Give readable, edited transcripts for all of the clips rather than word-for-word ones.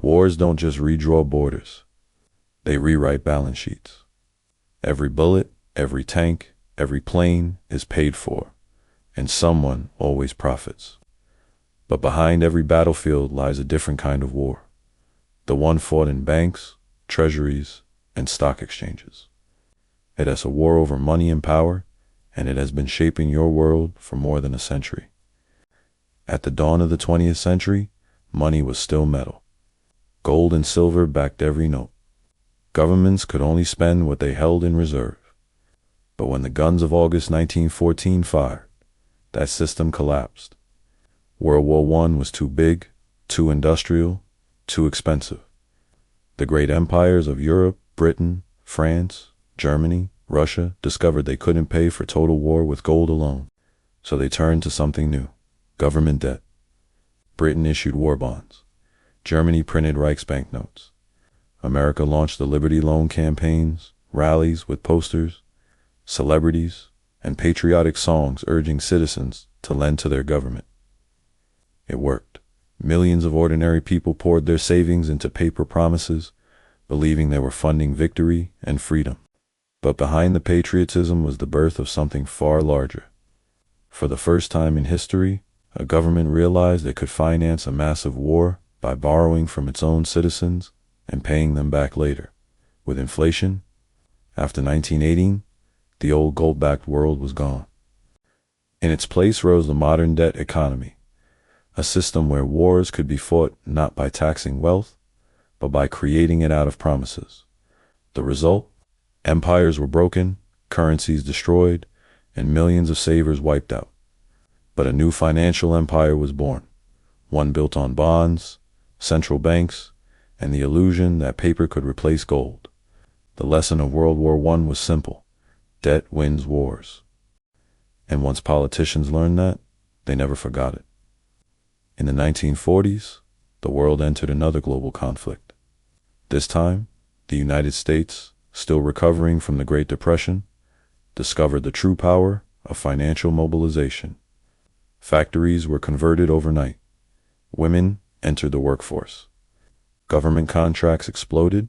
Wars don't just redraw borders, they rewrite balance sheets. Every bullet, every tank, every plane is paid for, and someone always profits. But behind every battlefield lies a different kind of war, the one fought in banks, treasuries, and stock exchanges. It is a war over money and power, and it has been shaping your world for more than a century. At the dawn of the 20th century, money was still metal. Gold and silver backed every note. Governments could only spend what they held in reserve. But when the guns of August 1914 fired, that system collapsed. World War I was too big, too industrial, too expensive. The great empires of Europe, Britain, France, Germany, Russia discovered they couldn't pay for total war with gold alone. So they turned to something new: government debt. Britain issued war bonds. Germany printed Reichsbank notes. America launched the Liberty Loan campaigns, rallies with posters, celebrities, and patriotic songs urging citizens to lend to their government. It worked. Millions of ordinary people poured their savings into paper promises, believing they were funding victory and freedom. But behind the patriotism was the birth of something far larger. For the first time in history, a government realized it could finance a massive war by borrowing from its own citizens and paying them back later. With inflation, after 1918, the old gold-backed world was gone. In its place rose the modern debt economy, a system where wars could be fought not by taxing wealth, but by creating it out of promises. The result? Empires were broken, currencies destroyed, and millions of savers wiped out. But a new financial empire was born, one built on bonds, central banks, and the illusion that paper could replace gold. The lesson of World War I was simple: debt wins wars. And once politicians learned that, they never forgot it. In the 1940s, the world entered another global conflict. This time, the United States, still recovering from the Great Depression, discovered the true power of financial mobilization. Factories were converted overnight. Women entered the workforce. Government contracts exploded,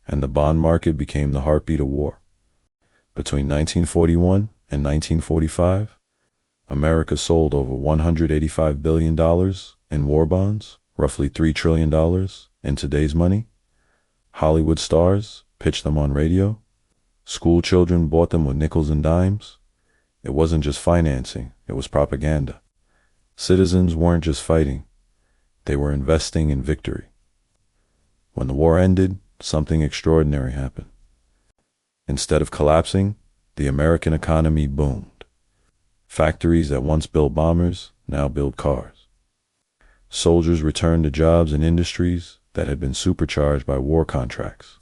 and the bond market became the heartbeat of war. Between 1941 and 1945, America sold over $185 billion in war bonds, roughly $3 trillion in today's money. Hollywood stars pitched them on radio. School children bought them with nickels and dimes. It wasn't just financing, it was propaganda. Citizens weren't just fighting, they were investing in victory. When the war ended, something extraordinary happened. Instead of collapsing, the American economy boomed. Factories that once built bombers now build cars. Soldiers returned to jobs in industries that had been supercharged by war contracts.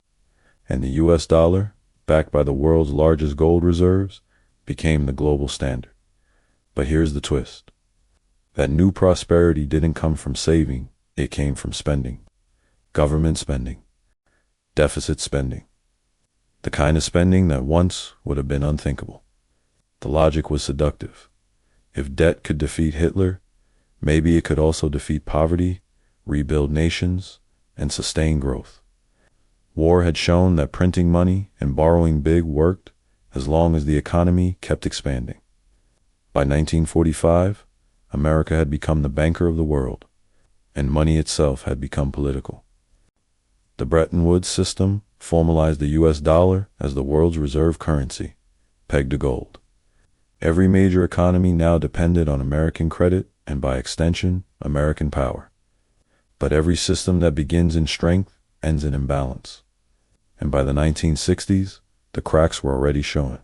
And the US dollar, backed by the world's largest gold reserves, became the global standard. But here's the twist. That new prosperity didn't come from saving, it came from spending. Government spending. Deficit spending. The kind of spending that once would have been unthinkable. The logic was seductive. If debt could defeat Hitler, maybe it could also defeat poverty, rebuild nations, and sustain growth. War had shown that printing money and borrowing big worked as long as the economy kept expanding. By 1945, America had become the banker of the world, and money itself had become political. The Bretton Woods system formalized the US dollar as the world's reserve currency, pegged to gold. Every major economy now depended on American credit and, by extension, American power. But every system that begins in strength ends in imbalance. And by the 1960s, the cracks were already showing.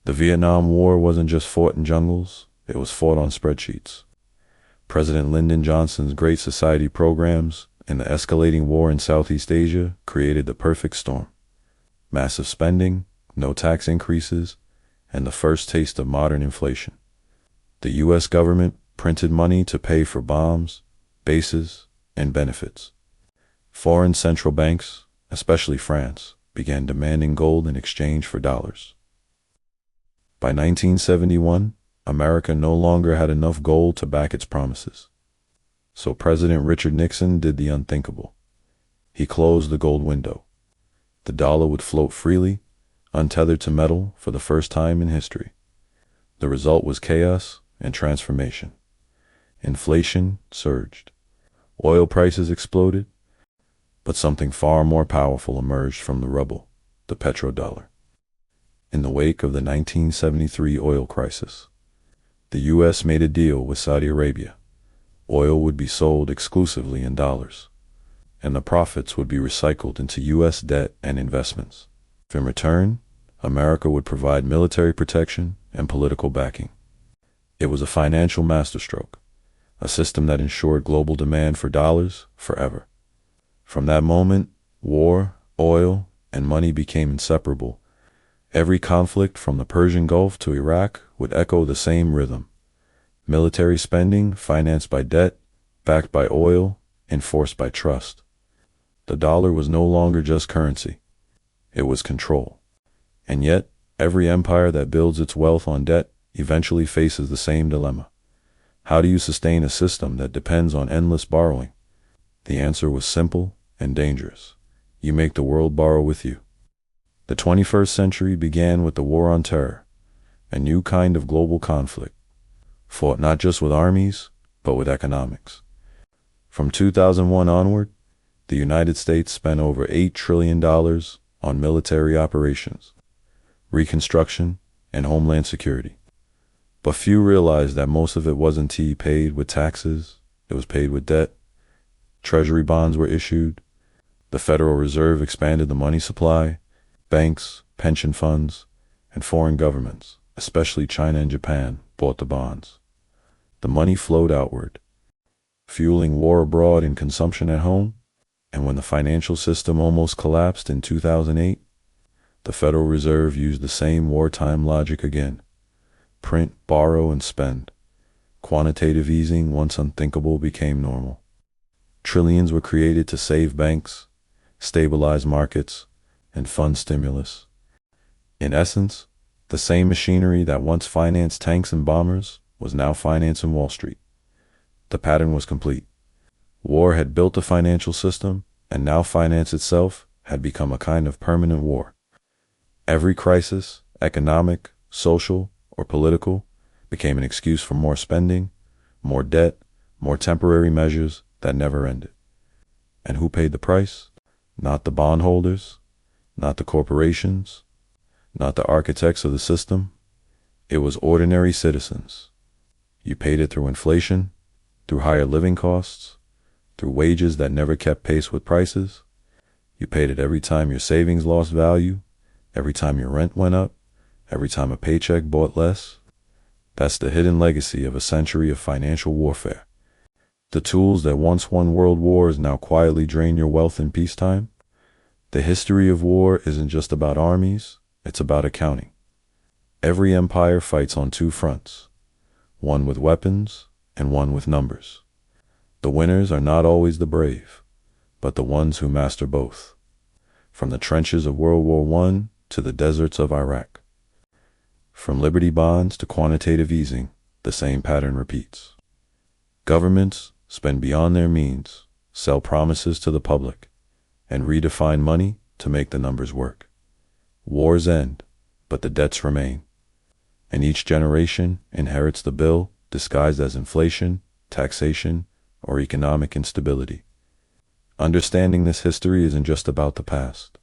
The Vietnam War wasn't just fought in jungles, it was fought on spreadsheets. President Lyndon Johnson's Great Society programs and the escalating war in Southeast Asia created the perfect storm. Massive spending, no tax increases, and the first taste of modern inflation. The US government printed money to pay for bombs, bases, and benefits. Foreign central banks, especially France, began demanding gold in exchange for dollars. By 1971, America no longer had enough gold to back its promises. So President Richard Nixon did the unthinkable. He closed the gold window. The dollar would float freely, untethered to metal for the first time in history. The result was chaos and transformation. Inflation surged. Oil prices exploded. But something far more powerful emerged from the rubble, the petrodollar. In the wake of the 1973 oil crisis, the U.S. made a deal with Saudi Arabia. Oil would be sold exclusively in dollars, and the profits would be recycled into U.S. debt and investments. In return, America would provide military protection and political backing. It was a financial masterstroke, a system that ensured global demand for dollars forever. From that moment, war, oil, and money became inseparable. Every conflict from the Persian Gulf to Iraq would echo the same rhythm. Military spending financed by debt, backed by oil, enforced by trust. The dollar was no longer just currency. It was control. And yet, every empire that builds its wealth on debt eventually faces the same dilemma. How do you sustain a system that depends on endless borrowing? The answer was simple and dangerous. You make the world borrow with you. The 21st century began with the War on Terror, a new kind of global conflict, fought not just with armies, but with economics. From 2001 onward, the United States spent over $8 trillion on military operations, reconstruction, and homeland security. But few realized that most of it wasn't paid with taxes, it was paid with debt. Treasury bonds were issued. The Federal Reserve expanded the money supply. Banks, pension funds, and foreign governments, especially China and Japan, bought the bonds. The money flowed outward, fueling war abroad and consumption at home. And when the financial system almost collapsed in 2008, the Federal Reserve used the same wartime logic again. Print, borrow, and spend. Quantitative easing, once unthinkable, became normal. Trillions were created to save banks, stabilize markets, and fund stimulus. In essence, the same machinery that once financed tanks and bombers was now financing Wall Street. The pattern was complete. War had built a financial system, and now finance itself had become a kind of permanent war. Every crisis, economic, social, or political, became an excuse for more spending, more debt, more temporary measures that never ended. And who paid the price? Not the bondholders, not the corporations, not the architects of the system. It was ordinary citizens. You paid it through inflation, through higher living costs, through wages that never kept pace with prices. You paid it every time your savings lost value, every time your rent went up, every time a paycheck bought less. That's the hidden legacy of a century of financial warfare. The tools that once won world wars now quietly drain your wealth in peacetime. The history of war isn't just about armies, it's about accounting. Every empire fights on two fronts, one with weapons and one with numbers. The winners are not always the brave, but the ones who master both. From the trenches of World War I to the deserts of Iraq. From Liberty bonds to quantitative easing, the same pattern repeats. Governments spend beyond their means, sell promises to the public, and redefine money to make the numbers work. Wars end, but the debts remain. And each generation inherits the bill disguised as inflation, taxation, or economic instability. Understanding this history isn't just about the past.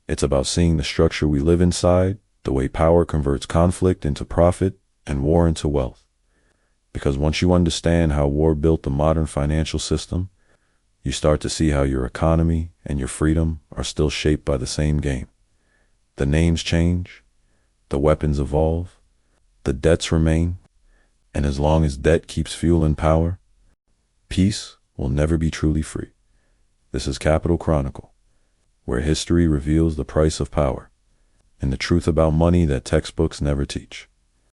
It's about seeing the structure we live inside, the way power converts conflict into profit and war into wealth. Because once you understand how war built the modern financial system, you start to see how your economy and your freedom are still shaped by the same game. The names change, the weapons evolve, the debts remain, and as long as debt keeps fueling power, peace will never be truly free. This is Capital Chronicle, where history reveals the price of power and the truth about money that textbooks never teach.